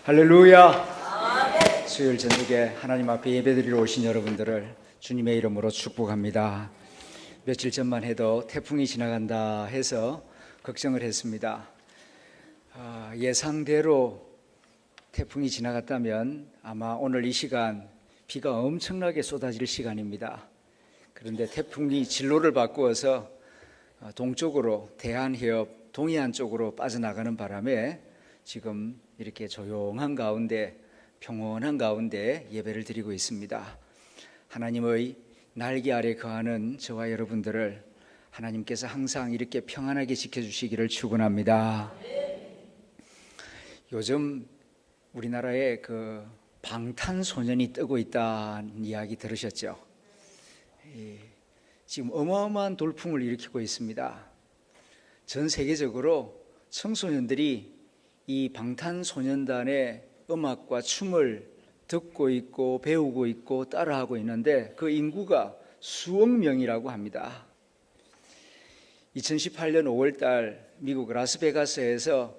할렐루야. 수요일 저녁에 하나님 앞에 예배드리러 오신 여러분들을 주님의 이름으로 축복합니다. 며칠 전만 해도 태풍이 지나간다 해서 걱정을 했습니다. 예상대로 태풍이 지나갔다면 아마 오늘 이 시간 비가 엄청나게 쏟아질 시간입니다. 그런데 태풍이 진로를 바꾸어서 동쪽으로 대한해협 동해안 쪽으로 빠져나가는 바람에 지금 이렇게 조용한 가운데 평온한 가운데 예배를 드리고 있습니다. 하나님의 날개 아래 거하는 저와 여러분들을 하나님께서 항상 이렇게 평안하게 지켜주시기를 축원합니다. 요즘 우리나라에 그 방탄소년이 뜨고 있다는 이야기 들으셨죠? 지금 어마어마한 돌풍을 일으키고 있습니다. 전 세계적으로 청소년들이 이 방탄소년단의 음악과 춤을 듣고 있고 배우고 있고 따라하고 있는데 그 인구가 수억 명이라고 합니다. 2018년 5월달 미국 라스베가스에서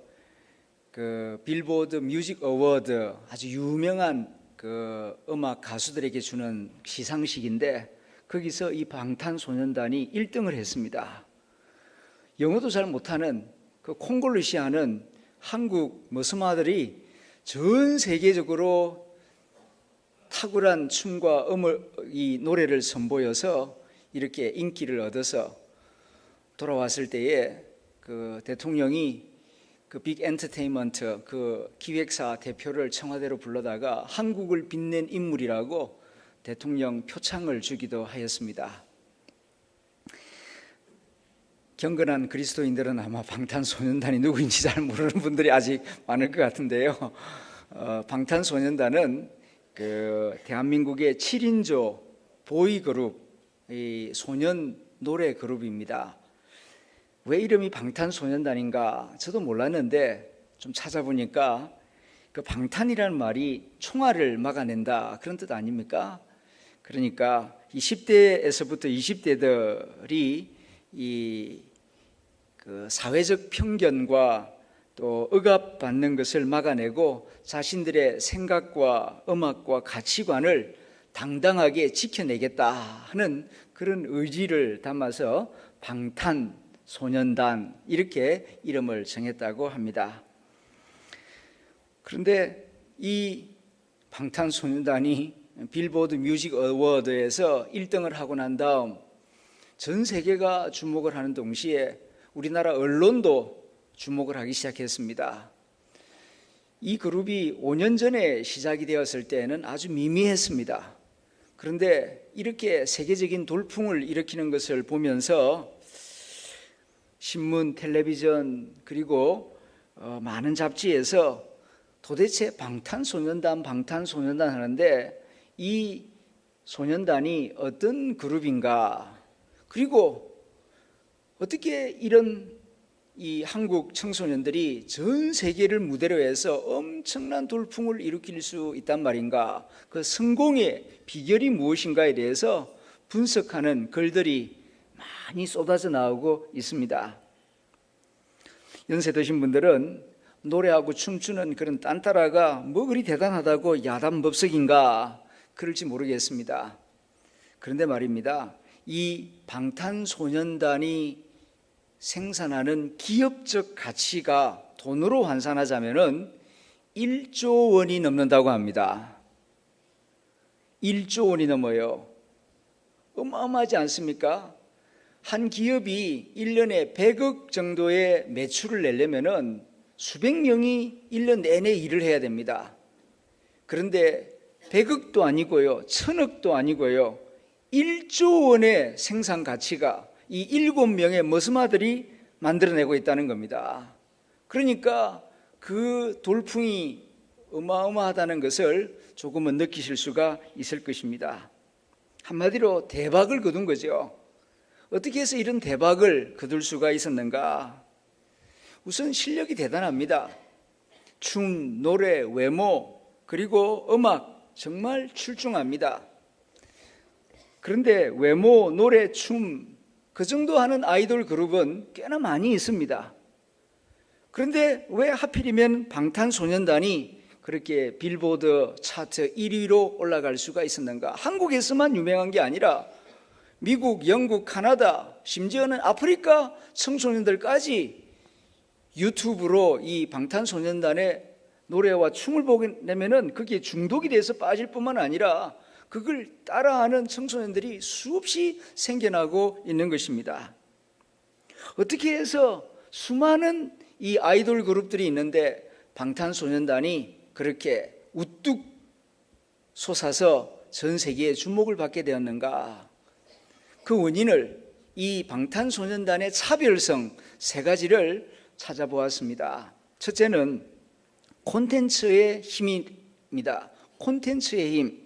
그 빌보드 뮤직 어워드 아주 유명한 그 음악 가수들에게 주는 시상식인데 거기서 이 방탄소년단이 1등을 했습니다. 영어도 잘 못하는 그 콩골리시아는 한국 머스마들이 전 세계적으로 탁월한 춤과 이 노래를 선보여서 이렇게 인기를 얻어서 돌아왔을 때에 그 대통령이 그 빅 엔터테인먼트 그 기획사 대표를 청와대로 불러다가 한국을 빛낸 인물이라고 대통령 표창을 주기도 하였습니다. 경건한 그리스도인들은 아마 방탄소년단이 누구인지 잘 모르는 분들이 아직 많을 것 같은데요. 방탄소년단은 그 대한민국의 7인조 보이그룹, 이 소년 노래 그룹입니다. 왜 이름이 방탄소년단인가 저도 몰랐는데 좀 찾아보니까 그 방탄이라는 말이 총알을 막아낸다 그런 뜻 아닙니까? 그러니까 10대에서부터 20대들이 그 사회적 편견과 또 억압받는 것을 막아내고 자신들의 생각과 음악과 가치관을 당당하게 지켜내겠다 하는 그런 의지를 담아서 방탄소년단 이렇게 이름을 정했다고 합니다. 그런데 이 방탄소년단이 빌보드 뮤직 어워드에서 1등을 하고 난 다음 전 세계가 주목을 하는 동시에 우리나라 언론도 주목을 하기 시작했습니다. 이 그룹이 5년 전에 시작이 되었을 때는 아주 미미했습니다. 그런데 이렇게 세계적인 돌풍을 일으키는 것을 보면서 신문, 텔레비전 그리고 많은 잡지에서 도대체 방탄소년단 하는데 이 소년단이 어떤 그룹인가, 그리고 어떻게 이런 이 한국 청소년들이 전 세계를 무대로 해서 엄청난 돌풍을 일으킬 수 있단 말인가, 그 성공의 비결이 무엇인가에 대해서 분석하는 글들이 많이 쏟아져 나오고 있습니다. 연세 드신 분들은 노래하고 춤추는 그런 딴따라가 뭐 그리 대단하다고 야단법석인가 그럴지 모르겠습니다. 그런데 말입니다, 이 방탄소년단이 생산하는 기업적 가치가 돈으로 환산하자면은 1조 원이 넘는다고 합니다. 1조 원이 넘어요. 어마어마하지 않습니까? 한 기업이 1년에 100억 정도의 매출을 내려면은 수백 명이 1년 내내 일을 해야 됩니다. 그런데 100억도 아니고요, 1000억도 아니고요, 1조 원의 생산 가치가 이 7명의 머스마들이 만들어내고 있다는 겁니다. 그러니까 그 돌풍이 어마어마하다는 것을 조금은 느끼실 수가 있을 것입니다. 한마디로 대박을 거둔 거죠. 어떻게 해서 이런 대박을 거둘 수가 있었는가? 우선 실력이 대단합니다. 춤, 노래, 외모, 그리고 음악 정말 출중합니다. 그런데 외모, 노래, 춤 그 정도 하는 아이돌 그룹은 꽤나 많이 있습니다. 그런데 왜 하필이면 방탄소년단이 그렇게 빌보드 차트 1위로 올라갈 수가 있었는가? 한국에서만 유명한 게 아니라 미국, 영국, 카나다, 심지어는 아프리카 청소년들까지 유튜브로 이 방탄소년단의 노래와 춤을 보게 되면은 그게 중독이 돼서 빠질 뿐만 아니라 그걸 따라하는 청소년들이 수없이 생겨나고 있는 것입니다. 어떻게 해서 수많은 이 아이돌 그룹들이 있는데 방탄소년단이 그렇게 우뚝 솟아서 전 세계에 주목을 받게 되었는가? 그 원인을 이 방탄소년단의 차별성 세 가지를 찾아보았습니다. 첫째는 콘텐츠의 힘입니다. 콘텐츠의 힘.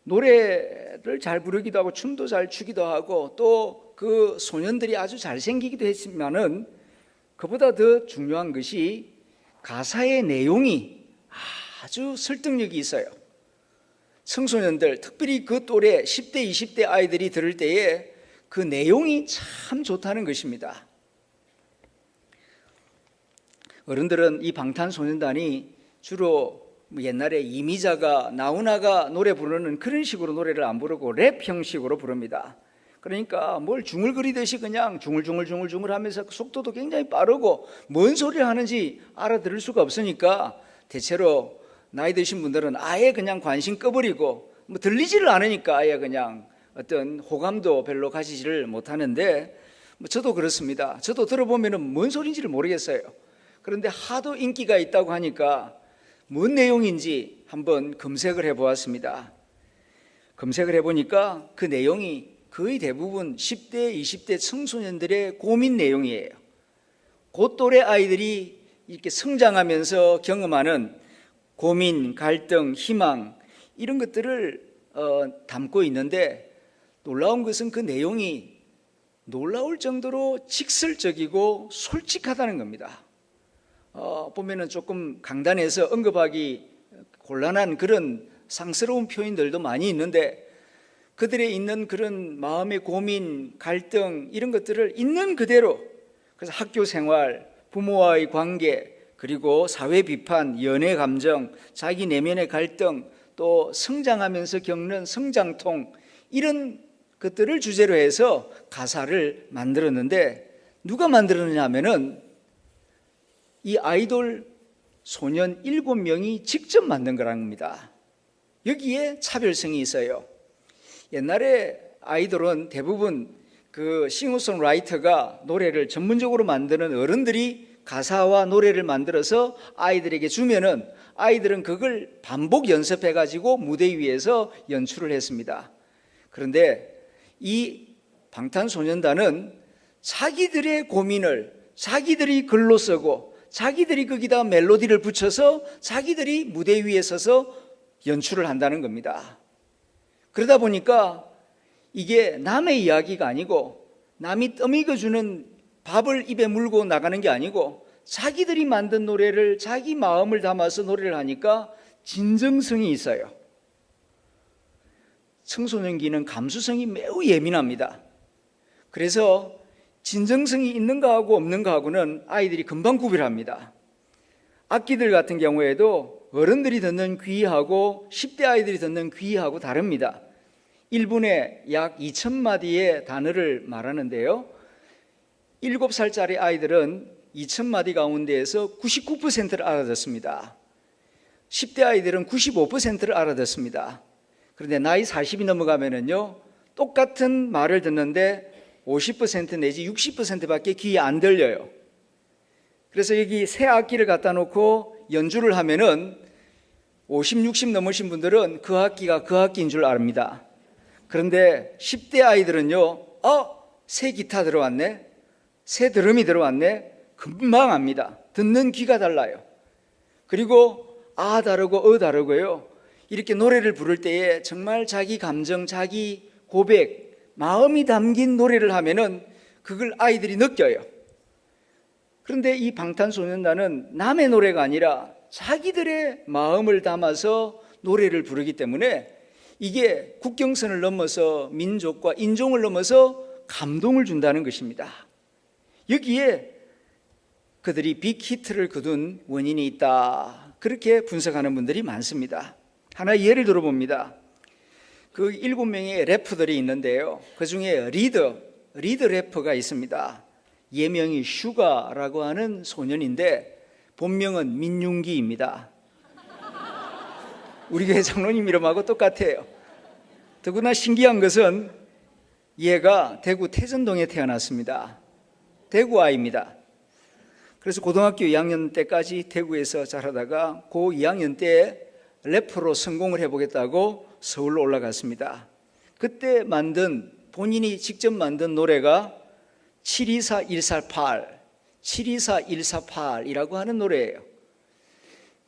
노래를 잘 부르기도 하고 춤도 잘 추기도 하고 또 그 소년들이 아주 잘생기기도 했지만은 그보다 더 중요한 것이 가사의 내용이 아주 설득력이 있어요. 청소년들, 특별히 그 또래 10대, 20대 아이들이 들을 때에 그 내용이 참 좋다는 것입니다. 어른들은 이 방탄소년단이 주로 옛날에 이미자가 나훈아가 노래 부르는 그런 식으로 노래를 안 부르고 랩 형식으로 부릅니다. 그러니까 뭘 중얼거리듯이 그냥 중얼중얼 하면서 속도도 굉장히 빠르고 뭔 소리를 하는지 알아들을 수가 없으니까 대체로 나이 드신 분들은 아예 그냥 관심 꺼버리고 뭐 들리지를 않으니까 아예 그냥 어떤 호감도 별로 가지지를 못하는데 뭐 저도 그렇습니다. 저도 들어보면은 뭔 소리인지를 모르겠어요. 그런데 하도 인기가 있다고 하니까 뭔 내용인지 한번 검색을 해보았습니다. 검색을 해보니까 그 내용이 거의 대부분 10대, 20대 청소년들의 고민 내용이에요. 그 또래 아이들이 이렇게 성장하면서 경험하는 고민, 갈등, 희망 이런 것들을 담고 있는데 놀라운 것은 그 내용이 놀라울 정도로 직설적이고 솔직하다는 겁니다. 보면은 조금 강단에서 언급하기 곤란한 그런 상스러운 표현들도 많이 있는데 그들의 있는 그런 마음의 고민, 갈등 이런 것들을 있는 그대로 그래서 학교 생활, 부모와의 관계 그리고 사회 비판, 연애 감정, 자기 내면의 갈등 또 성장하면서 겪는 성장통 이런 것들을 주제로 해서 가사를 만들었는데 누가 만들었느냐 하면은 이 아이돌 소년 7명이 직접 만든 거라는 겁니다. 여기에 차별성이 있어요. 옛날에 아이돌은 대부분 그 싱어송라이터가 노래를 전문적으로 만드는 어른들이 가사와 노래를 만들어서 아이들에게 주면은 아이들은 그걸 반복 연습해 가지고 무대 위에서 연출을 했습니다. 그런데 이 방탄소년단은 자기들의 고민을 자기들이 글로 쓰고 자기들이 거기다 멜로디를 붙여서 자기들이 무대 위에 서서 연출을 한다는 겁니다. 그러다 보니까 이게 남의 이야기가 아니고 남이 떠먹여주는 밥을 입에 물고 나가는 게 아니고 자기들이 만든 노래를 자기 마음을 담아서 노래를 하니까 진정성이 있어요. 청소년기는 감수성이 매우 예민합니다. 그래서 진정성이 있는 거하고 없는 거하고는 아이들이 금방 구별합니다. 악기들 같은 경우에도 어른들이 듣는 귀하고 10대 아이들이 듣는 귀하고 다릅니다. 1분에 약 2,000마디의 단어를 말하는데요. 7살짜리 아이들은 2,000마디 가운데에서 99%를 알아듣습니다. 10대 아이들은 95%를 알아듣습니다. 그런데 나이 40이 넘어가면은요, 똑같은 말을 듣는데 50% 내지 60%밖에 귀에 안 들려요. 그래서 여기 새 악기를 갖다 놓고 연주를 하면은 50, 60 넘으신 분들은 그 악기가 그 악기인 줄 압니다. 그런데 10대 아이들은요, 새 기타 들어왔네, 새 드럼이 들어왔네, 금방 압니다. 듣는 귀가 달라요. 그리고 다르고 다르고요. 이렇게 노래를 부를 때에 정말 자기 감정, 자기 고백, 마음이 담긴 노래를 하면은 그걸 아이들이 느껴요. 그런데 이 방탄소년단은 남의 노래가 아니라 자기들의 마음을 담아서 노래를 부르기 때문에 이게 국경선을 넘어서 민족과 인종을 넘어서 감동을 준다는 것입니다. 여기에 그들이 빅히트를 거둔 원인이 있다. 그렇게 분석하는 분들이 많습니다. 하나 예를 들어봅니다. 그 7명의 래퍼들이 있는데요, 그 중에 리드 래퍼가 있습니다. 예명이 슈가라고 하는 소년인데 본명은 민윤기입니다. 우리 교회 장로님 이름하고 똑같아요. 더구나 신기한 것은 얘가 대구 태전동에 태어났습니다. 대구 아이입니다. 그래서 고등학교 2학년 때까지 대구에서 자라다가 고 2학년 때 래퍼로 성공을 해보겠다고 서울로 올라갔습니다. 그때 본인이 직접 만든 노래가 724148이라고 하는 노래예요.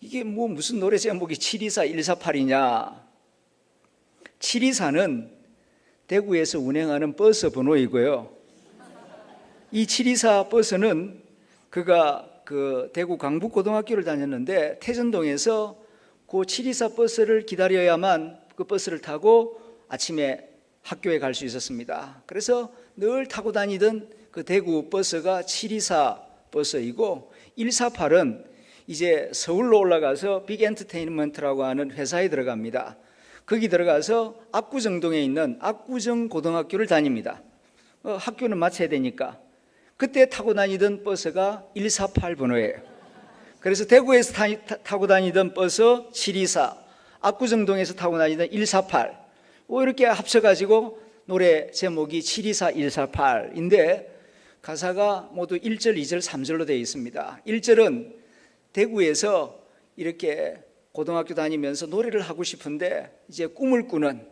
이게 무슨 노래 제목이 724148이냐? 724는 대구에서 운행하는 버스 번호이고요. 이 724 버스는 그가 그 대구 강북고등학교를 다녔는데 태전동에서 그 724 버스를 기다려야만 그 버스를 타고 아침에 학교에 갈 수 있었습니다. 그래서 늘 타고 다니던 그 대구 버스가 724 버스이고, 148은 이제 서울로 올라가서 빅 엔터테인먼트라고 하는 회사에 들어갑니다. 거기 들어가서 압구정동에 있는 압구정 고등학교를 다닙니다. 학교는 마쳐야 되니까. 그때 타고 다니던 버스가 148 번호예요. 그래서 대구에서 타고 다니던 버스 724, 압구정동에서 타고 다니던 148, 이렇게 합쳐가지고 노래 제목이 724148인데 가사가 모두 1절, 2절, 3절로 되어 있습니다. 1절은 대구에서 이렇게 고등학교 다니면서 노래를 하고 싶은데 이제 꿈을 꾸는,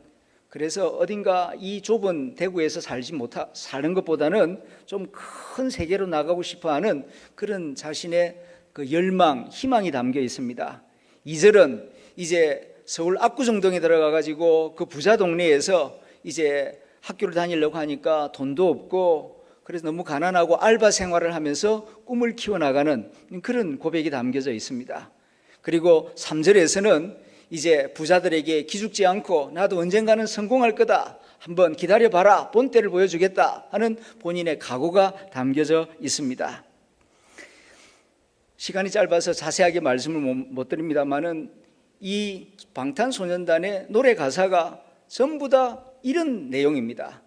그래서 어딘가 이 좁은 대구에서 사는 것보다는 좀 큰 세계로 나가고 싶어하는 그런 자신의 그 열망, 희망이 담겨 있습니다. 2절은 이제 서울 압구정동에 들어가가지고 그 부자 동네에서 이제 학교를 다니려고 하니까 돈도 없고 그래서 너무 가난하고 알바 생활을 하면서 꿈을 키워나가는 그런 고백이 담겨져 있습니다. 그리고 3절에서는 이제 부자들에게 기죽지 않고 나도 언젠가는 성공할 거다, 한번 기다려봐라, 본때를 보여주겠다 하는 본인의 각오가 담겨져 있습니다. 시간이 짧아서 자세하게 말씀을 못 드립니다만은 이 방탄소년단의 노래 가사가 전부 다 이런 내용입니다.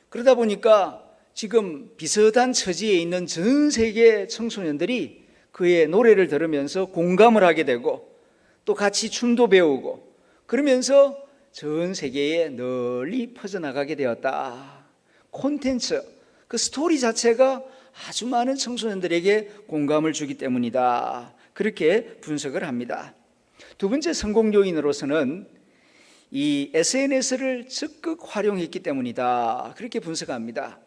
그러다 보니까 지금 비슷한 처지에 있는 전 세계 청소년들이 그의 노래를 들으면서 공감을 하게 되고 또 같이 춤도 배우고 그러면서 전 세계에 널리 퍼져나가게 되었다. 콘텐츠, 그 스토리 자체가 아주 많은 청소년들에게 공감을 주기 때문이다. 그렇게 분석을 합니다. 두 번째 성공 요인으로서는 이 SNS를 적극 활용했기 때문이다. 그렇게 분석합니다.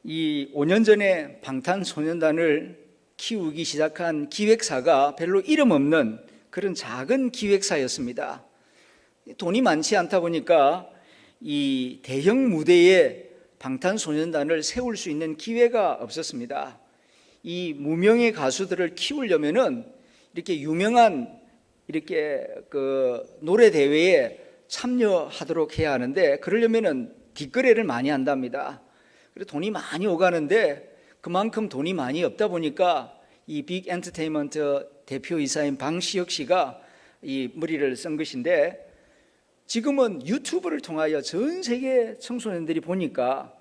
이 5년 전에 방탄소년단을 키우기 시작한 기획사가 별로 이름 없는 그런 작은 기획사였습니다. 돈이 많지 않다 보니까 이 대형 무대에 방탄소년단을 세울 수 있는 기회가 없었습니다. 이 무명의 가수들을 키우려면은 이렇게 유명한 이렇게 그 노래 대회에 참여하도록 해야 하는데 그러려면은 뒷거래를 많이 한답니다. 그래서 돈이 많이 오가는데 그만큼 돈이 많이 없다 보니까 이 빅 엔터테인먼트 대표이사인 방시혁 씨가 이 머리를 쓴 것인데, 지금은 유튜브를 통하여 전 세계 청소년들이 보니까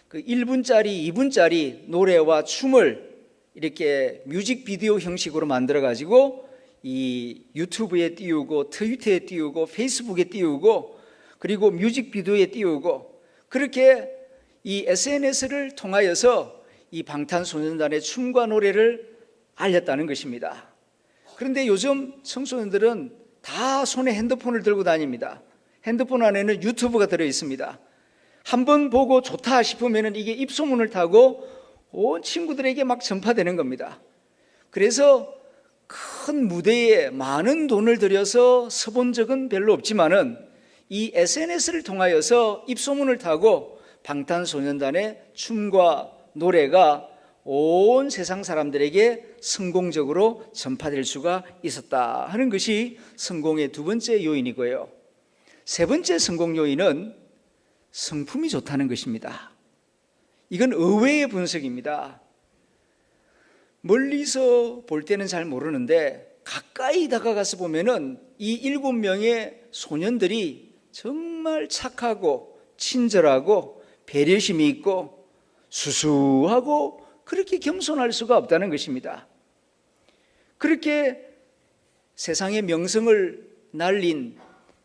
그 1분짜리, 2분짜리 노래와 춤을 이렇게 뮤직비디오 형식으로 만들어 가지고 이 유튜브에 띄우고 트위터에 띄우고 페이스북에 띄우고 그리고 뮤직비디오에 띄우고 그렇게 이 SNS를 통하여서 이 방탄소년단의 춤과 노래를 알렸다는 것입니다. 그런데 요즘 청소년들은 다 손에 핸드폰을 들고 다닙니다. 핸드폰 안에는 유튜브가 들어 있습니다. 한번 보고 좋다 싶으면 이게 입소문을 타고 온 친구들에게 막 전파되는 겁니다. 그래서 큰 무대에 많은 돈을 들여서 서본 적은 별로 없지만은 이 SNS를 통하여서 입소문을 타고 방탄소년단의 춤과 노래가 온 세상 사람들에게 성공적으로 전파될 수가 있었다 하는 것이 성공의 두 번째 요인이고요. 세 번째 성공 요인은 성품이 좋다는 것입니다. 이건 의외의 분석입니다. 멀리서 볼 때는 잘 모르는데 가까이 다가가서 보면은 이 7명의 소년들이 정말 착하고 친절하고 배려심이 있고 수수하고 그렇게 겸손할 수가 없다는 것입니다. 그렇게 세상의 명성을 날린,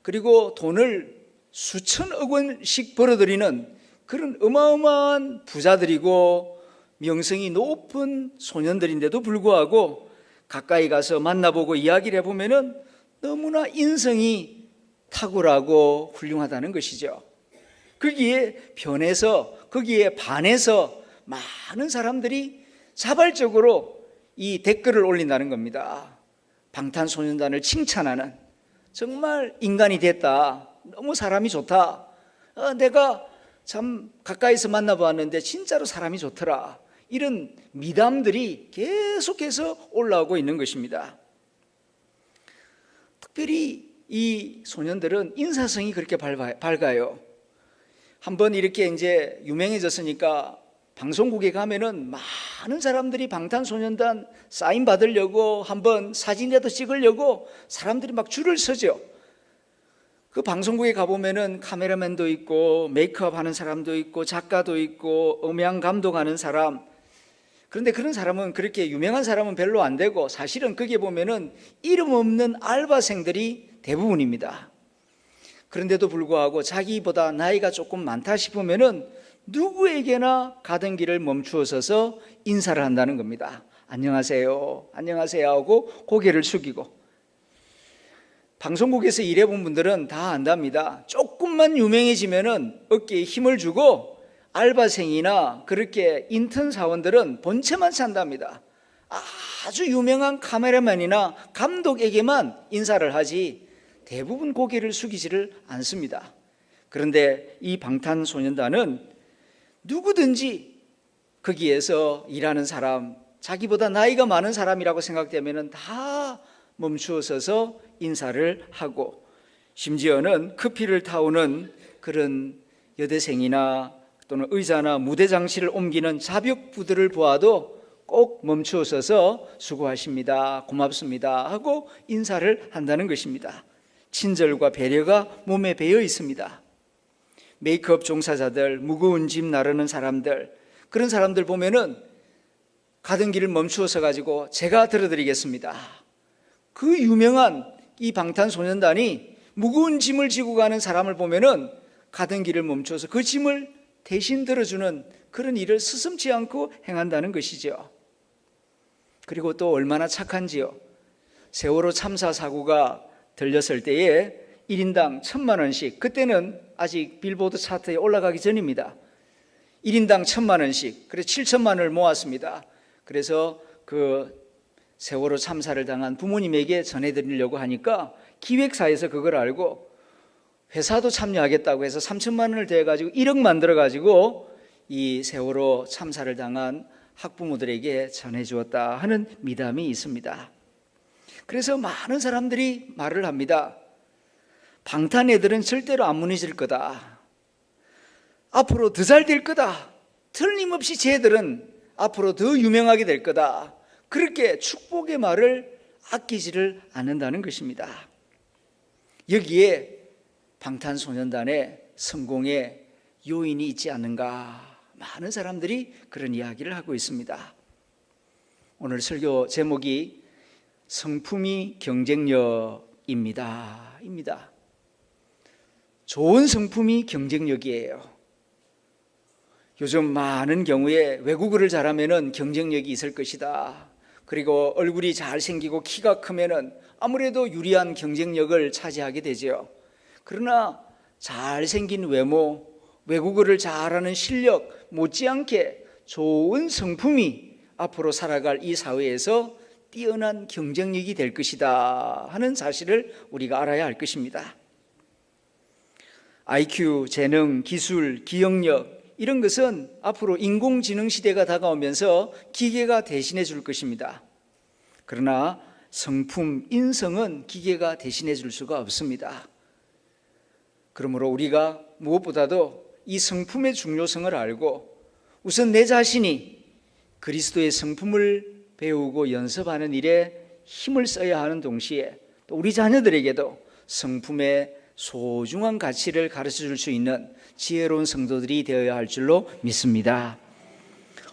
그리고 돈을 수천억 원씩 벌어들이는 그런 어마어마한 부자들이고 명성이 높은 소년들인데도 불구하고 가까이 가서 만나보고 이야기를 해보면은 너무나 인성이 탁월하고 훌륭하다는 것이죠. 거기에 변해서, 거기에 반해서 많은 사람들이 자발적으로 이 댓글을 올린다는 겁니다. 방탄소년단을 칭찬하는, 정말 인간이 됐다, 너무 사람이 좋다, 내가 참 가까이서 만나봤는데 진짜로 사람이 좋더라, 이런 미담들이 계속해서 올라오고 있는 것입니다. 특별히 이 소년들은 인사성이 그렇게 밝아요. 한번 이렇게 이제 유명해졌으니까 방송국에 가면은 많은 사람들이 방탄소년단 사인 받으려고, 한번 사진이라도 찍으려고 사람들이 막 줄을 서죠. 그 방송국에 가보면은 카메라맨도 있고 메이크업 하는 사람도 있고 작가도 있고 음향 감독하는 사람, 그런데 그런 사람은, 그렇게 유명한 사람은 별로 안 되고 사실은 거기에 보면은 이름 없는 알바생들이 대부분입니다. 그런데도 불구하고 자기보다 나이가 조금 많다 싶으면은 누구에게나 가던 길을 멈추어 서서 인사를 한다는 겁니다. 안녕하세요, 안녕하세요 하고 고개를 숙이고. 방송국에서 일해본 분들은 다 안답니다. 조금만 유명해지면은 어깨에 힘을 주고 알바생이나 그렇게 인턴 사원들은 본체만 찬답니다. 아주 유명한 카메라맨이나 감독에게만 인사를 하지 대부분 고개를 숙이지를 않습니다. 그런데 이 방탄소년단은 누구든지 거기에서 일하는 사람, 자기보다 나이가 많은 사람이라고 생각되면 다 멈추어 서서 인사를 하고, 심지어는 커피를 타오는 그런 여대생이나 또는 의자나 무대 장치를 옮기는 자벽부들을 보아도 꼭 멈추어 서서 수고하십니다, 고맙습니다 하고 인사를 한다는 것입니다. 친절과 배려가 몸에 배어 있습니다. 메이크업 종사자들, 무거운 짐 나르는 사람들, 그런 사람들 보면은 가던 길을 멈추어서 가지고 제가 들어드리겠습니다. 그 유명한 이 방탄소년단이 무거운 짐을 지고 가는 사람을 보면은 가던 길을 멈춰서 그 짐을 대신 들어주는 그런 일을 스슴지 않고 행한다는 것이죠. 그리고 또 얼마나 착한지요. 세월호 참사 사고가 들렸을 때에 1인당 1,000만 원씩, 그때는 아직 빌보드 차트에 올라가기 전입니다. 1인당 1,000만 원씩, 그래서 7천만 원을 모았습니다. 그래서 그 세월호 참사를 당한 부모님에게 전해드리려고 하니까 기획사에서 그걸 알고 회사도 참여하겠다고 해서 3천만 원을 대가지고 1억 만들어가지고 이 세월호 참사를 당한 학부모들에게 전해주었다 하는 미담이 있습니다. 그래서 많은 사람들이 말을 합니다. 방탄 애들은 절대로 안 무너질 거다. 앞으로 더 잘 될 거다. 틀림없이 쟤들은 앞으로 더 유명하게 될 거다. 그렇게 축복의 말을 아끼지를 않는다는 것입니다. 여기에 방탄소년단의 성공의 요인이 있지 않는가, 많은 사람들이 그런 이야기를 하고 있습니다. 오늘 설교 제목이 성품이 경쟁력입니다. 좋은 성품이 경쟁력이에요. 요즘 많은 경우에 외국어를 잘하면 경쟁력이 있을 것이다. 그리고 얼굴이 잘생기고 키가 크면 아무래도 유리한 경쟁력을 차지하게 되죠. 그러나 잘생긴 외모, 외국어를 잘하는 실력 못지않게 좋은 성품이 앞으로 살아갈 이 사회에서 뛰어난 경쟁력이 될 것이다 하는 사실을 우리가 알아야 할 것입니다. IQ, 재능, 기술, 기억력 이런 것은 앞으로 인공지능 시대가 다가오면서 기계가 대신해 줄 것입니다. 그러나 성품, 인성은 기계가 대신해 줄 수가 없습니다. 그러므로 우리가 무엇보다도 이 성품의 중요성을 알고 우선 내 자신이 그리스도의 성품을 배우고 연습하는 일에 힘을 써야 하는 동시에 또 우리 자녀들에게도 성품의 소중한 가치를 가르쳐줄 수 있는 지혜로운 성도들이 되어야 할 줄로 믿습니다.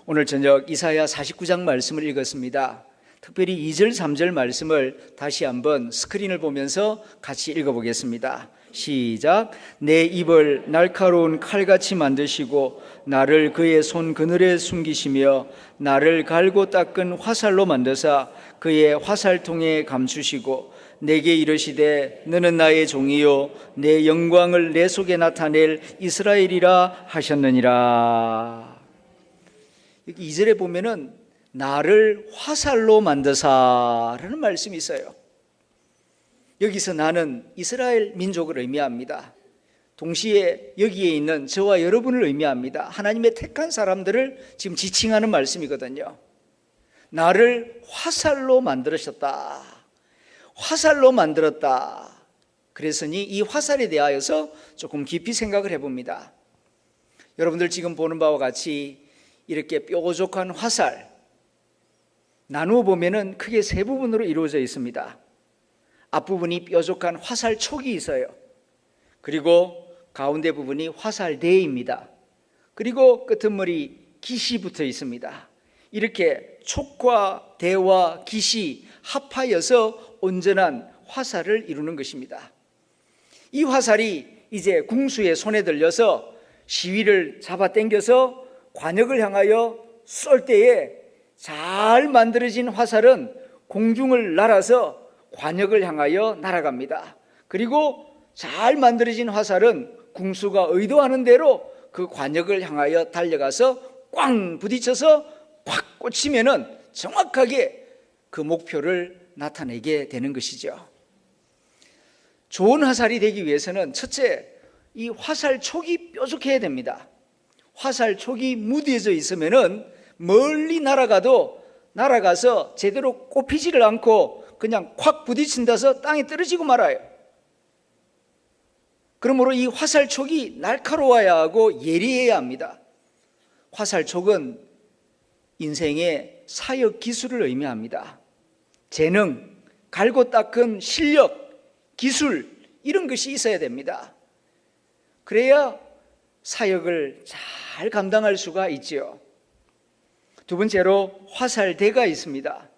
오늘 저녁 이사야 49장 말씀을 읽었습니다. 특별히 2절 3절 말씀을 다시 한번 스크린을 보면서 같이 읽어보겠습니다. 시작. 내 입을 날카로운 칼같이 만드시고 나를 그의 손 그늘에 숨기시며 나를 갈고 닦은 화살로 만드사 그의 화살통에 감추시고 내게 이르시되 너는 나의 종이요 내 영광을 내 속에 나타낼 이스라엘이라 하셨느니라. 여기 2절에 보면은 나를 화살로 만드사라는 말씀이 있어요. 여기서 나는 이스라엘 민족을 의미합니다. 동시에 여기에 있는 저와 여러분을 의미합니다. 하나님의 택한 사람들을 지금 지칭하는 말씀이거든요. 나를 화살로 만들으셨다. 화살로 만들었다. 그랬으니 이 화살에 대하여서 조금 깊이 생각을 해봅니다. 여러분들 지금 보는 바와 같이 이렇게 뾰족한 화살 나누어 보면은 크게 세 부분으로 이루어져 있습니다. 앞부분이 뾰족한 화살촉이 있어요. 그리고 가운데 부분이 화살대입니다. 그리고 끄트머리 깃이 붙어 있습니다. 이렇게 촉과 대와 깃이 합하여서 온전한 화살을 이루는 것입니다. 이 화살이 이제 궁수의 손에 들려서 시위를 잡아당겨서 관역을 향하여 쏠 때에 잘 만들어진 화살은 공중을 날아서 관역을 향하여 날아갑니다. 그리고 잘 만들어진 화살은 궁수가 의도하는 대로 그 관역을 향하여 달려가서 꽝 부딪혀서 꽉 꽂히면은 정확하게 그 목표를 나타내게 되는 것이죠. 좋은 화살이 되기 위해서는 첫째, 이 화살촉이 뾰족해야 됩니다. 화살촉이 무뎌져 있으면은 멀리 날아가서 제대로 꼽히지를 않고 그냥 콱 부딪힌다서 땅에 떨어지고 말아요. 그러므로 이 화살촉이 날카로워야 하고 예리해야 합니다. 화살촉은 인생의 사역 기술을 의미합니다. 재능, 갈고 닦은 실력, 기술 이런 것이 있어야 됩니다. 그래야 사역을 잘 감당할 수가 있지요. 두 번째로 화살대가 있습니다.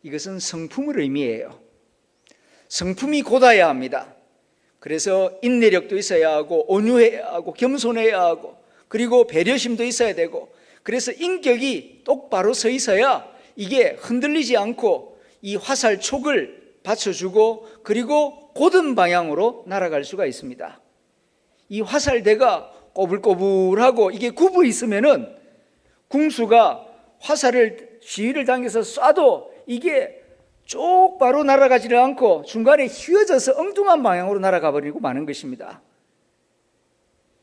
이것은 성품을 의미해요. 성품이 곧아야 합니다. 그래서 인내력도 있어야 하고 온유해야 하고 겸손해야 하고 그리고 배려심도 있어야 되고 그래서 인격이 똑바로 서 있어야 이게 흔들리지 않고 이 화살촉을 받쳐주고 그리고 곧은 방향으로 날아갈 수가 있습니다. 이 화살대가 꼬불꼬불하고 이게 굽어 있으면은 궁수가 화살을 시위를 당겨서 쏴도 이게 똑바로 날아가지를 않고 중간에 휘어져서 엉뚱한 방향으로 날아가 버리고 마는 것입니다.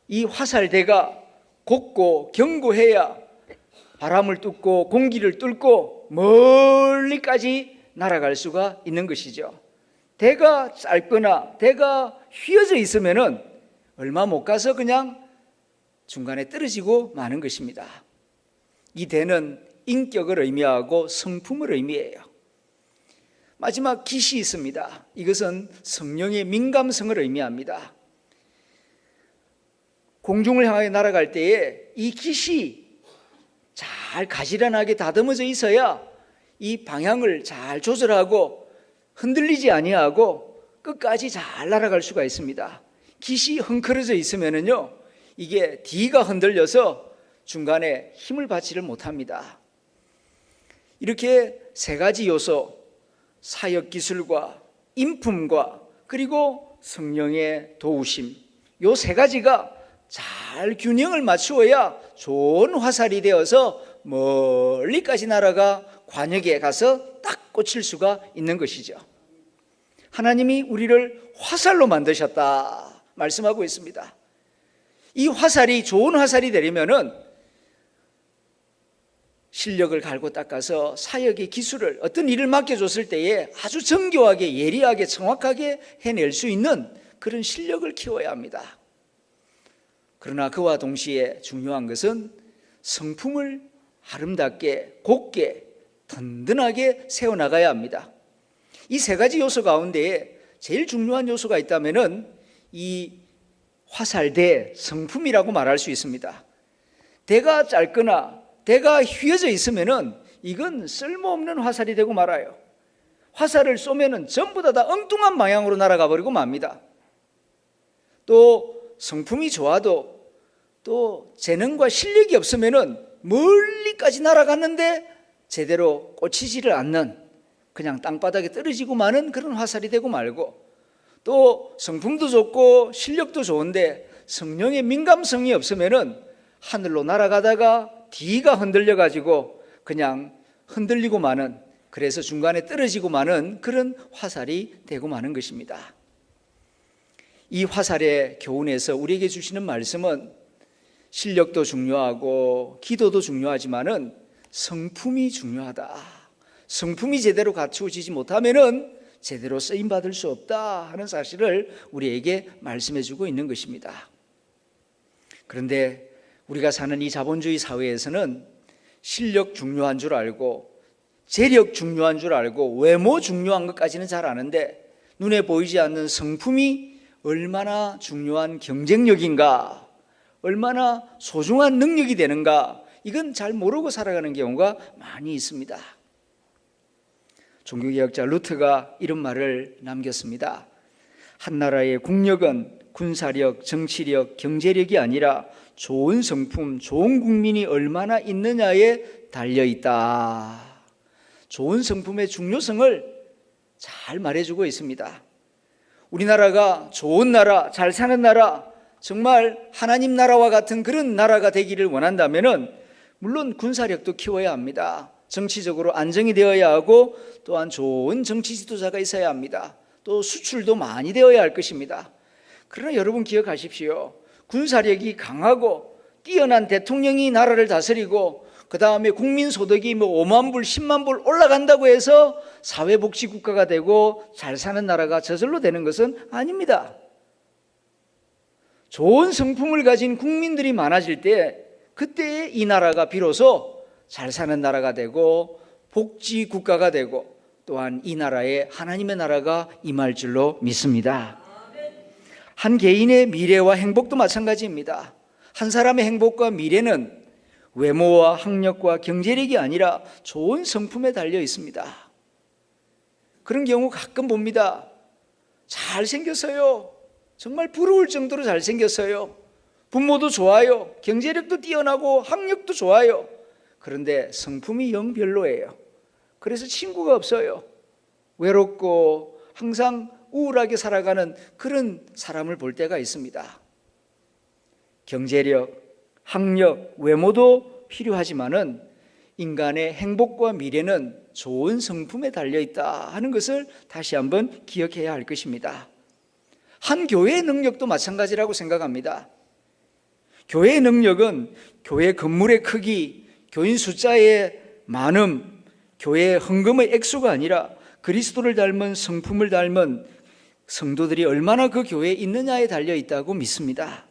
이 화살대가 곧고 견고해야 바람을 뚫고 공기를 뚫고 멀리까지 날아갈 수가 있는 것이죠. 대가 짧거나 대가 휘어져 있으면은 얼마 못 가서 그냥 중간에 떨어지고 마는 것입니다. 이 대는 인격을 의미하고 성품을 의미해요. 마지막 깃이 있습니다. 이것은 성령의 민감성을 의미합니다. 공중을 향하여 날아갈 때에 이 깃이 잘 가지런하게 다듬어져 있어야 이 방향을 잘 조절하고 흔들리지 아니하고 끝까지 잘 날아갈 수가 있습니다. 깃이 헝클어져 있으면은요, 이게 뒤가 흔들려서 중간에 힘을 받지를 못합니다. 이렇게 세 가지 요소, 사역 기술과 인품과 그리고 성령의 도우심, 요 세 가지가 잘 균형을 맞추어야 좋은 화살이 되어서 멀리까지 날아가 관역에 가서 딱 꽂힐 수가 있는 것이죠. 하나님이 우리를 화살로 만드셨다 말씀하고 있습니다. 이 화살이 좋은 화살이 되려면은 실력을 갈고 닦아서 사역의 기술을 어떤 일을 맡겨줬을 때에 아주 정교하게 예리하게 정확하게 해낼 수 있는 그런 실력을 키워야 합니다. 그러나 그와 동시에 중요한 것은 성품을 아름답게 곱게 든든하게 세워나가야 합니다. 이 세 가지 요소 가운데에 제일 중요한 요소가 있다면은 이 화살대 성품이라고 말할 수 있습니다. 대가 짧거나 대가 휘어져 있으면은 이건 쓸모없는 화살이 되고 말아요. 화살을 쏘면은 전부 다 엉뚱한 방향으로 날아가 버리고 맙니다. 또 성품이 좋아도 또 재능과 실력이 없으면은 멀리까지 날아갔는데 제대로 꽂히지를 않는, 그냥 땅바닥에 떨어지고 마는 그런 화살이 되고 말고, 또 성품도 좋고 실력도 좋은데 성령의 민감성이 없으면은 하늘로 날아가다가 뒤가 흔들려 가지고 그냥 흔들리고 마는, 그래서 중간에 떨어지고 마는 그런 화살이 되고 마는 것입니다. 이 화살의 교훈에서 우리에게 주시는 말씀은 실력도 중요하고 기도도 중요하지만은 성품이 중요하다. 성품이 제대로 갖추어지지 못하면은 제대로 쓰임 받을 수 없다 하는 사실을 우리에게 말씀해 주고 있는 것입니다. 그런데 우리가 사는 이 자본주의 사회에서는 실력 중요한 줄 알고 재력 중요한 줄 알고 외모 중요한 것까지는 잘 아는데 눈에 보이지 않는 성품이 얼마나 중요한 경쟁력인가, 얼마나 소중한 능력이 되는가, 이건 잘 모르고 살아가는 경우가 많이 있습니다. 종교개혁자 루트가 이런 말을 남겼습니다. 한 나라의 국력은 군사력, 정치력, 경제력이 아니라 좋은 성품, 좋은 국민이 얼마나 있느냐에 달려있다. 좋은 성품의 중요성을 잘 말해주고 있습니다. 우리나라가 좋은 나라, 잘 사는 나라, 정말 하나님 나라와 같은 그런 나라가 되기를 원한다면은 물론 군사력도 키워야 합니다. 정치적으로 안정이 되어야 하고 또한 좋은 정치 지도자가 있어야 합니다. 또 수출도 많이 되어야 할 것입니다. 그러나 여러분 기억하십시오. 군사력이 강하고 뛰어난 대통령이 나라를 다스리고 그 다음에 국민 소득이 5만 불, 10만 불 올라간다고 해서 사회복지국가가 되고 잘 사는 나라가 저절로 되는 것은 아닙니다. 좋은 성품을 가진 국민들이 많아질 때 그때 이 나라가 비로소 잘 사는 나라가 되고 복지국가가 되고 또한 이 나라에 하나님의 나라가 임할 줄로 믿습니다. 한 개인의 미래와 행복도 마찬가지입니다. 한 사람의 행복과 미래는 외모와 학력과 경제력이 아니라 좋은 성품에 달려 있습니다. 그런 경우 가끔 봅니다. 잘생겼어요. 정말 부러울 정도로 잘생겼어요. 부모도 좋아요. 경제력도 뛰어나고 학력도 좋아요. 그런데 성품이 영 별로예요. 그래서 친구가 없어요. 외롭고 항상 우울하게 살아가는 그런 사람을 볼 때가 있습니다. 경제력, 학력, 외모도 필요하지만은 인간의 행복과 미래는 좋은 성품에 달려있다 하는 것을 다시 한번 기억해야 할 것입니다. 한 교회의 능력도 마찬가지라고 생각합니다. 교회의 능력은 교회 건물의 크기, 교인 숫자의 많음, 교회의 헌금의 액수가 아니라 그리스도를 닮은 성품을 닮은 성도들이 얼마나 그 교회에 있느냐에 달려있다고 믿습니다.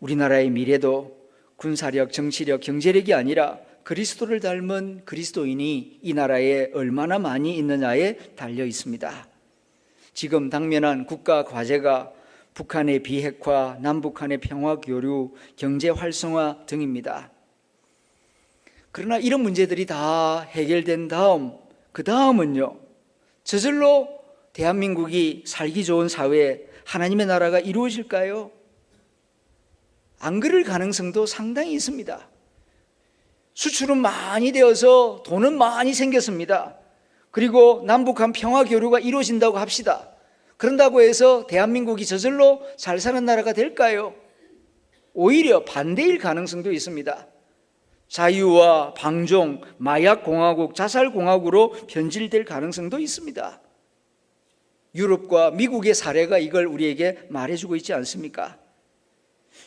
우리나라의 미래도 군사력, 정치력, 경제력이 아니라 그리스도를 닮은 그리스도인이 이 나라에 얼마나 많이 있느냐에 달려 있습니다. 지금 당면한 국가 과제가 북한의 비핵화, 남북한의 평화 교류, 경제 활성화 등입니다. 그러나 이런 문제들이 다 해결된 다음, 그 다음은요, 저절로 대한민국이 살기 좋은 사회에 하나님의 나라가 이루어질까요? 안 그럴 가능성도 상당히 있습니다. 수출은 많이 되어서 돈은 많이 생겼습니다. 그리고 남북한 평화 교류가 이루어진다고 합시다. 그런다고 해서 대한민국이 저절로 잘 사는 나라가 될까요? 오히려 반대일 가능성도 있습니다. 자유와 방종, 마약공화국, 자살공화국으로 변질될 가능성도 있습니다. 유럽과 미국의 사례가 이걸 우리에게 말해주고 있지 않습니까?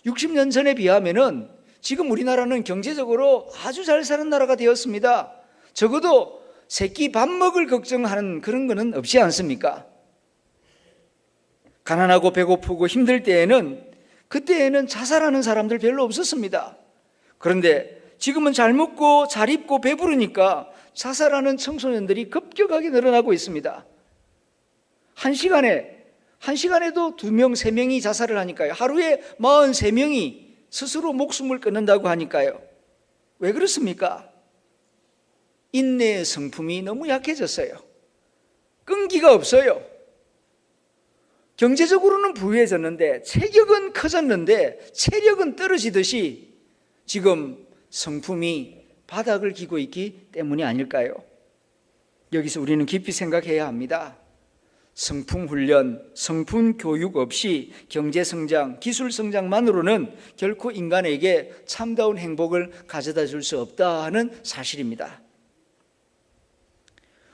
60년 전에 비하면은 지금 우리나라는 경제적으로 아주 잘 사는 나라가 되었습니다. 적어도 새끼 밥 먹을 걱정하는 그런 거는 없지 않습니까? 가난하고 배고프고 힘들 때에는 그때에는 자살하는 사람들 별로 없었습니다. 그런데 지금은 잘 먹고 잘 입고 배부르니까 자살하는 청소년들이 급격하게 늘어나고 있습니다. 한 시간에도 2명, 3명이 자살을 하니까요. 하루에 43명이 스스로 목숨을 끊는다고 하니까요. 왜 그렇습니까? 인내의 성품이 너무 약해졌어요. 끈기가 없어요. 경제적으로는 부유해졌는데 체격은 커졌는데 체력은 떨어지듯이 지금 성품이 바닥을 기고 있기 때문이 아닐까요? 여기서 우리는 깊이 생각해야 합니다. 성품 훈련, 성품 교육 없이 경제 성장, 기술 성장만으로는 결코 인간에게 참다운 행복을 가져다 줄 수 없다 하는 사실입니다.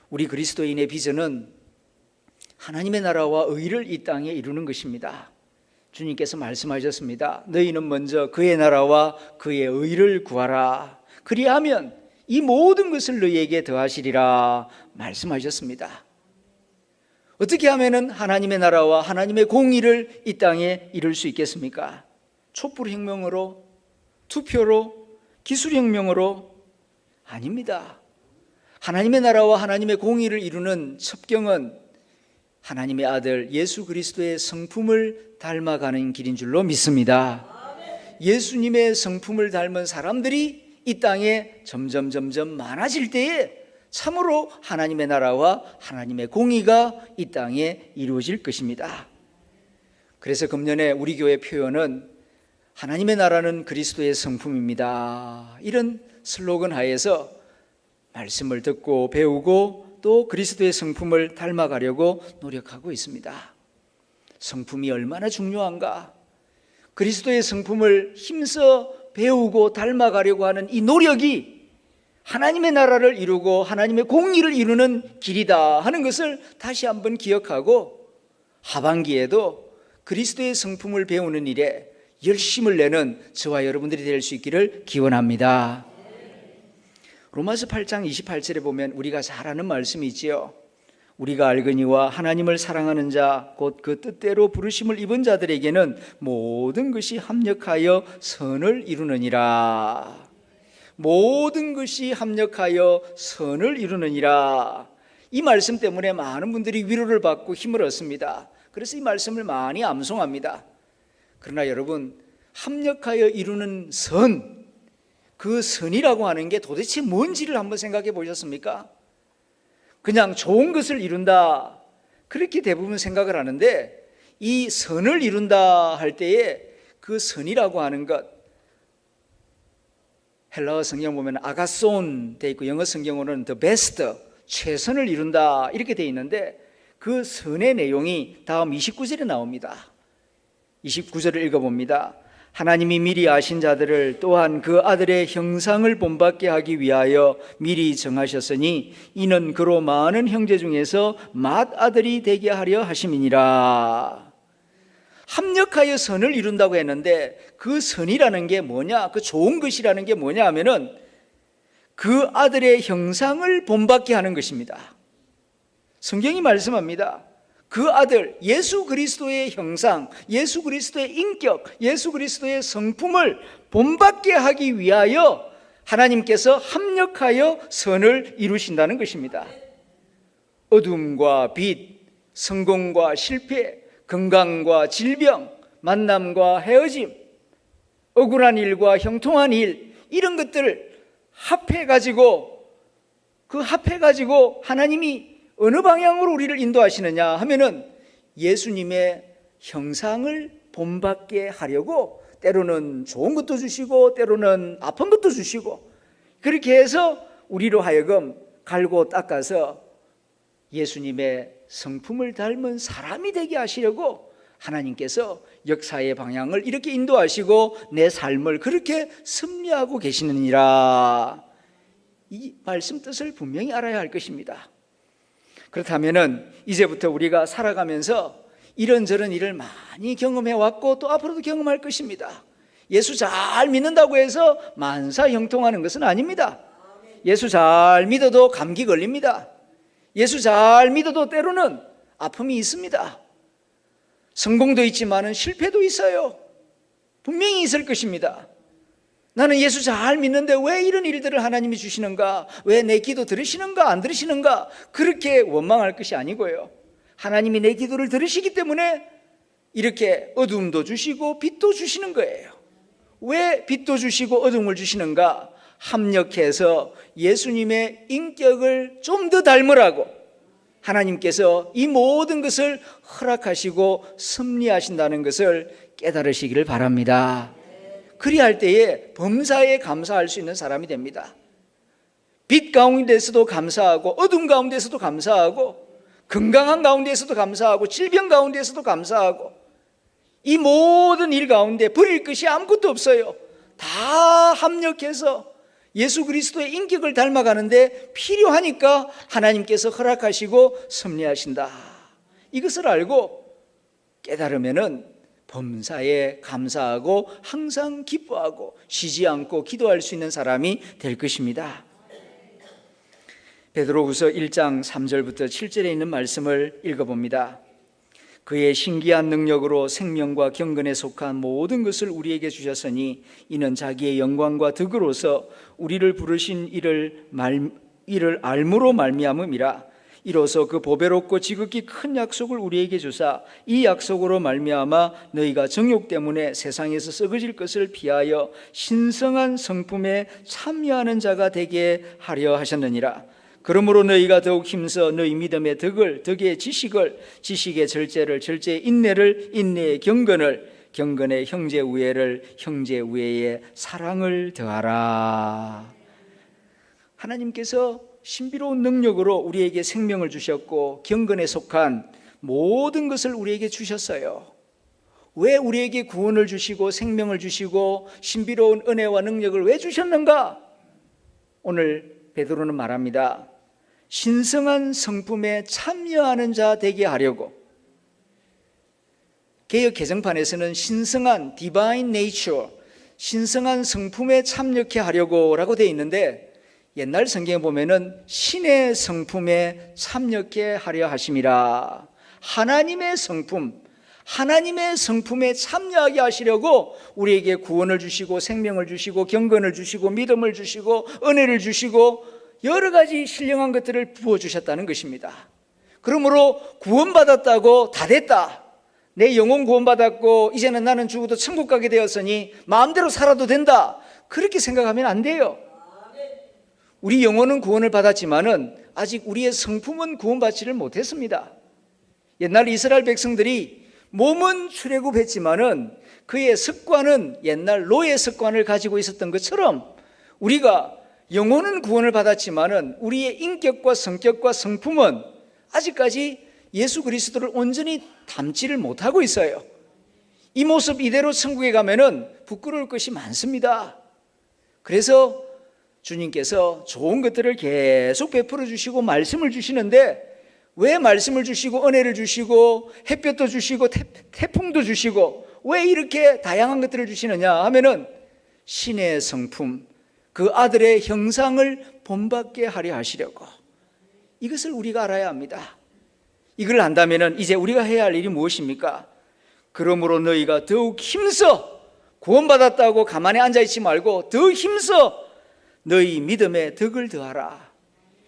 우리 그리스도인의 비전은 하나님의 나라와 의를 이 땅에 이루는 것입니다. 주님께서 말씀하셨습니다. 너희는 먼저 그의 나라와 그의 의를 구하라. 그리하면 이 모든 것을 너희에게 더하시리라 말씀하셨습니다. 어떻게 하면 하나님의 나라와 하나님의 공의를 이 땅에 이룰 수 있겠습니까? 촛불혁명으로, 투표로, 기술혁명으로? 아닙니다. 하나님의 나라와 하나님의 공의를 이루는 첩경은 하나님의 아들 예수 그리스도의 성품을 닮아가는 길인 줄로 믿습니다. 예수님의 성품을 닮은 사람들이 이 땅에 점점 많아질 때에 참으로 하나님의 나라와 하나님의 공의가 이 땅에 이루어질 것입니다. 그래서 금년에 우리 교회 표현은 하나님의 나라는 그리스도의 성품입니다. 이런 슬로건 하에서 말씀을 듣고 배우고 또 그리스도의 성품을 닮아가려고 노력하고 있습니다. 성품이 얼마나 중요한가? 그리스도의 성품을 힘써 배우고 닮아가려고 하는 이 노력이 하나님의 나라를 이루고 하나님의 공의를 이루는 길이다 하는 것을 다시 한번 기억하고 하반기에도 그리스도의 성품을 배우는 일에 열심을 내는 저와 여러분들이 될 수 있기를 기원합니다. 로마서 8장 28절에 보면 우리가 잘 아는 말씀이 있지요. 우리가 알거니와 하나님을 사랑하는 자 곧 그 뜻대로 부르심을 입은 자들에게는 모든 것이 합력하여 선을 이루느니라. 모든 것이 합력하여 선을 이루느니라. 이 말씀 때문에 많은 분들이 위로를 받고 힘을 얻습니다. 그래서 이 말씀을 많이 암송합니다. 그러나 여러분, 합력하여 이루는 선, 그 선이라고 하는 게 도대체 뭔지를 한번 생각해 보셨습니까? 그냥 좋은 것을 이룬다, 그렇게 대부분 생각을 하는데 이 선을 이룬다 할 때에 그 선이라고 하는 것, 헬라어 성경 보면 아가손 돼 있고 영어 성경으로는 the best, 최선을 이룬다 이렇게 돼 있는데 그 선의 내용이 다음 29절에 나옵니다. 29절을 읽어봅니다. 하나님이 미리 아신 자들을 또한 그 아들의 형상을 본받게 하기 위하여 미리 정하셨으니 이는 그로 많은 형제 중에서 맏아들이 되게 하려 하심이니라. 합력하여 선을 이룬다고 했는데 그 선이라는 게 뭐냐, 그 좋은 것이라는 게 뭐냐 하면은 그 아들의 형상을 본받게 하는 것입니다. 성경이 말씀합니다. 그 아들 예수 그리스도의 형상, 예수 그리스도의 인격, 예수 그리스도의 성품을 본받게 하기 위하여 하나님께서 합력하여 선을 이루신다는 것입니다. 어둠과 빛, 성공과 실패, 건강과 질병, 만남과 헤어짐, 억울한 일과 형통한 일, 이런 것들을 합해가지고 하나님이 어느 방향으로 우리를 인도하시느냐 하면은 예수님의 형상을 본받게 하려고 때로는 좋은 것도 주시고 때로는 아픈 것도 주시고 그렇게 해서 우리로 하여금 갈고 닦아서 예수님의 성품을 닮은 사람이 되게 하시려고 하나님께서 역사의 방향을 이렇게 인도하시고 내 삶을 그렇게 섭리하고 계시느니라. 이 말씀 뜻을 분명히 알아야 할 것입니다. 그렇다면은 이제부터 우리가 살아가면서 이런저런 일을 많이 경험해 왔고 또 앞으로도 경험할 것입니다. 예수 잘 믿는다고 해서 만사 형통하는 것은 아닙니다. 예수 잘 믿어도 감기 걸립니다. 예수 잘 믿어도 때로는 아픔이 있습니다. 성공도 있지만은 실패도 있어요. 분명히 있을 것입니다. 나는 예수 잘 믿는데 왜 이런 일들을 하나님이 주시는가? 왜 내 기도 들으시는가 안 들으시는가? 그렇게 원망할 것이 아니고요, 하나님이 내 기도를 들으시기 때문에 이렇게 어둠도 주시고 빛도 주시는 거예요. 왜 빛도 주시고 어둠을 주시는가? 합력해서 예수님의 인격을 좀 더 닮으라고 하나님께서 이 모든 것을 허락하시고 섭리하신다는 것을 깨달으시기를 바랍니다. 그리할 때에 범사에 감사할 수 있는 사람이 됩니다. 빛 가운데서도 감사하고, 어둠 가운데서도 감사하고, 건강한 가운데서도 감사하고, 질병 가운데서도 감사하고, 이 모든 일 가운데 버릴 것이 아무것도 없어요. 다 합력해서 예수 그리스도의 인격을 닮아가는데 필요하니까 하나님께서 허락하시고 섭리하신다. 이것을 알고 깨달으면은 범사에 감사하고 항상 기뻐하고 쉬지 않고 기도할 수 있는 사람이 될 것입니다. 베드로후서 1장 3절부터 7절에 있는 말씀을 읽어봅니다. 그의 신기한 능력으로 생명과 경건에 속한 모든 것을 우리에게 주셨으니 이는 자기의 영광과 덕으로서 우리를 부르신 이를 알므로 말미암음이라. 이로써 그 보배롭고 지극히 큰 약속을 우리에게 주사 이 약속으로 말미암아 너희가 정욕 때문에 세상에서 썩어질 것을 피하여 신성한 성품에 참여하는 자가 되게 하려 하셨느니라. 그러므로 너희가 더욱 힘써 너희 믿음의 덕을, 덕의 지식을, 지식의 절제를, 절제의 인내를, 인내의 경건을, 경건의 형제 우애를, 형제 우애의 사랑을 더하라. 하나님께서 신비로운 능력으로 우리에게 생명을 주셨고 경건에 속한 모든 것을 우리에게 주셨어요. 왜 우리에게 구원을 주시고 생명을 주시고 신비로운 은혜와 능력을 왜 주셨는가? 오늘 베드로는 말합니다. 신성한 성품에 참여하는 자 되게 하려고. 개역 개정판에서는 신성한 divine nature, 신성한 성품에 참여케 하려고 라고 되어 있는데, 옛날 성경에 보면은 신의 성품에 참여케 하려 하심이라. 하나님의 성품, 하나님의 성품에 참여하게 하시려고 우리에게 구원을 주시고 생명을 주시고 경건을 주시고 믿음을 주시고 은혜를 주시고 여러 가지 신령한 것들을 부어주셨다는 것입니다. 그러므로 구원받았다고 다 됐다, 내 영혼 구원받았고 이제는 나는 죽어도 천국 가게 되었으니 마음대로 살아도 된다, 그렇게 생각하면 안 돼요. 우리 영혼은 구원을 받았지만은 아직 우리의 성품은 구원받지를 못했습니다. 옛날 이스라엘 백성들이 몸은 출애굽했지만은 그의 습관은 옛날 노예 습관을 가지고 있었던 것처럼 우리가 영혼은 구원을 받았지만은 우리의 인격과 성격과 성품은 아직까지 예수 그리스도를 온전히 닮지를 못하고 있어요. 이 모습 이대로 천국에 가면은 부끄러울 것이 많습니다. 그래서 주님께서 좋은 것들을 계속 베풀어 주시고 말씀을 주시는데, 왜 말씀을 주시고 은혜를 주시고 햇볕도 주시고 태풍도 주시고 왜 이렇게 다양한 것들을 주시느냐 하면은 신의 성품, 그 아들의 형상을 본받게 하려 하시려고. 이것을 우리가 알아야 합니다. 이걸 안다면은 이제 우리가 해야 할 일이 무엇입니까? 그러므로 너희가 더욱 힘써, 구원받았다고 가만히 앉아있지 말고 더 힘써 너희 믿음에 덕을 더하라.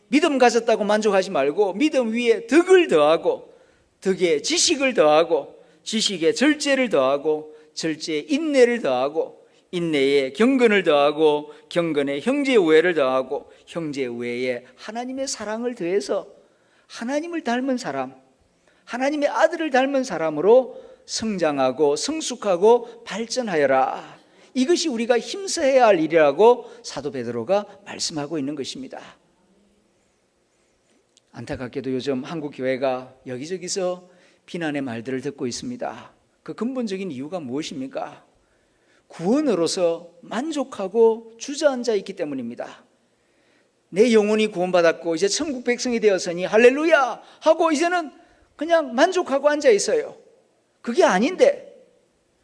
믿음 가졌다고 만족하지 말고 믿음 위에 덕을 더하고, 덕에 지식을 더하고, 지식에 절제를 더하고, 절제에 인내를 더하고, 인내에 경건을 더하고, 경건에 형제 우애를 더하고, 형제 우애에 하나님의 사랑을 더해서 하나님을 닮은 사람, 하나님의 아들을 닮은 사람으로 성장하고 성숙하고 발전하여라. 이것이 우리가 힘써야 할 일이라고 사도 베드로가 말씀하고 있는 것입니다. 안타깝게도 요즘 한국 교회가 여기저기서 비난의 말들을 듣고 있습니다. 그 근본적인 이유가 무엇입니까? 구원으로서 만족하고 주저앉아 있기 때문입니다. 내 영혼이 구원받았고 이제 천국 백성이 되었으니 할렐루야 하고 이제는 그냥 만족하고 앉아 있어요. 그게 아닌데,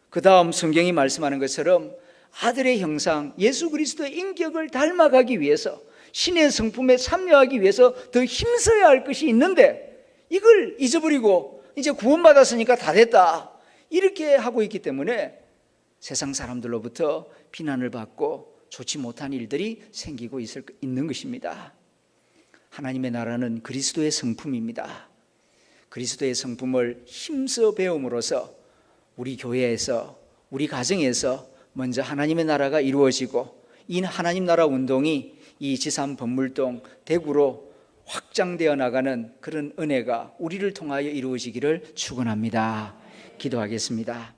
그 다음 성경이 말씀하는 것처럼 아들의 형상, 예수 그리스도의 인격을 닮아가기 위해서, 신의 성품에 참여하기 위해서 더 힘써야 할 것이 있는데, 이걸 잊어버리고 이제 구원받았으니까 다 됐다 이렇게 하고 있기 때문에 세상 사람들로부터 비난을 받고 좋지 못한 일들이 생기고 있는 것입니다. 하나님의 나라는 그리스도의 성품입니다. 그리스도의 성품을 힘써 배움으로써 우리 교회에서, 우리 가정에서 먼저 하나님의 나라가 이루어지고 이 하나님 나라 운동이 이 지산 법물동 대구로 확장되어 나가는 그런 은혜가 우리를 통하여 이루어지기를 축원합니다. 기도하겠습니다.